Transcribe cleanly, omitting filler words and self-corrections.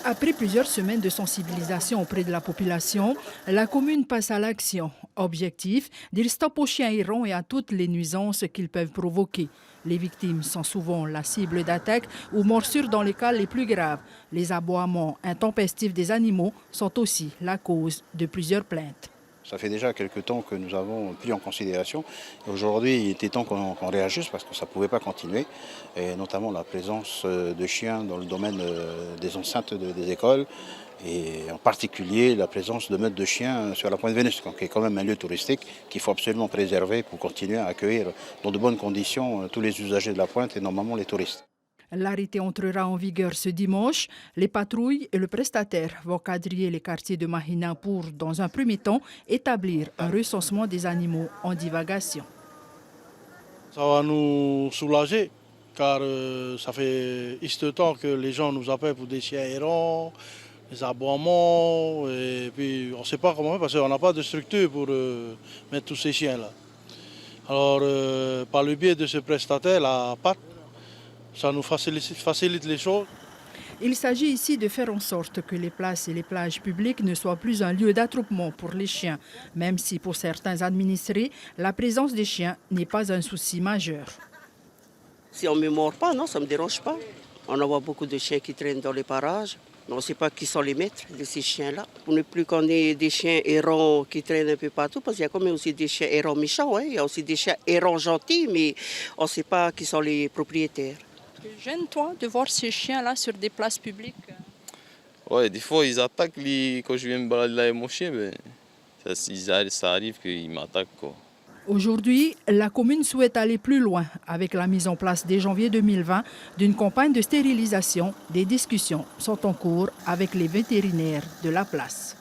Après plusieurs semaines de sensibilisation auprès de la population, la commune passe à l'action. Objectif, dire stop aux chiens errants et à toutes les nuisances qu'ils peuvent provoquer. Les victimes sont souvent la cible d'attaques ou morsures dans les cas les plus graves. Les aboiements intempestifs des animaux sont aussi la cause de plusieurs plaintes. Ça fait déjà quelques temps que nous avons pris en considération. Aujourd'hui, il était temps qu'on réagisse parce que ça ne pouvait pas continuer. Et notamment la présence de chiens dans le domaine des enceintes des écoles. Et en particulier la présence de meutes de chiens sur la Pointe Vénus, qui est quand même un lieu touristique qu'il faut absolument préserver pour continuer à accueillir dans de bonnes conditions tous les usagers de la Pointe et normalement les touristes. L'arrêté entrera en vigueur ce dimanche. Les patrouilles et le prestataire vont quadriller les quartiers de Mahina pour, dans un premier temps, établir un recensement des animaux en divagation. Ça va nous soulager, car ça fait X temps que les gens nous appellent pour des chiens errants, des aboiements, et puis on ne sait pas comment faire parce qu'on n'a pas de structure pour mettre tous ces chiens-là. Alors, par le biais de ce prestataire, la PAT, ça nous facilite les choses. Il s'agit ici de faire en sorte que les places et les plages publiques ne soient plus un lieu d'attroupement pour les chiens, même si pour certains administrés, la présence des chiens n'est pas un souci majeur. Si on ne me mord pas, non, ça ne me dérange pas. On en voit beaucoup de chiens qui traînent dans les parages. Mais on ne sait pas qui sont les maîtres de ces chiens-là. Pour ne plus qu'on ait des chiens errants qui traînent un peu partout, parce qu'il y a quand même aussi des chiens errants méchants. Hein. Il y a aussi des chiens errants gentils, mais on ne sait pas qui sont les propriétaires. Gêne toi de voir ces chiens-là sur des places publiques? Ouais, des fois ils attaquent quand je viens me balader là avec mon chien, mais ça arrive qu'ils m'attaquent, quoi. Aujourd'hui, la commune souhaite aller plus loin avec la mise en place dès janvier 2020 d'une campagne de stérilisation. Des discussions sont en cours avec les vétérinaires de la place.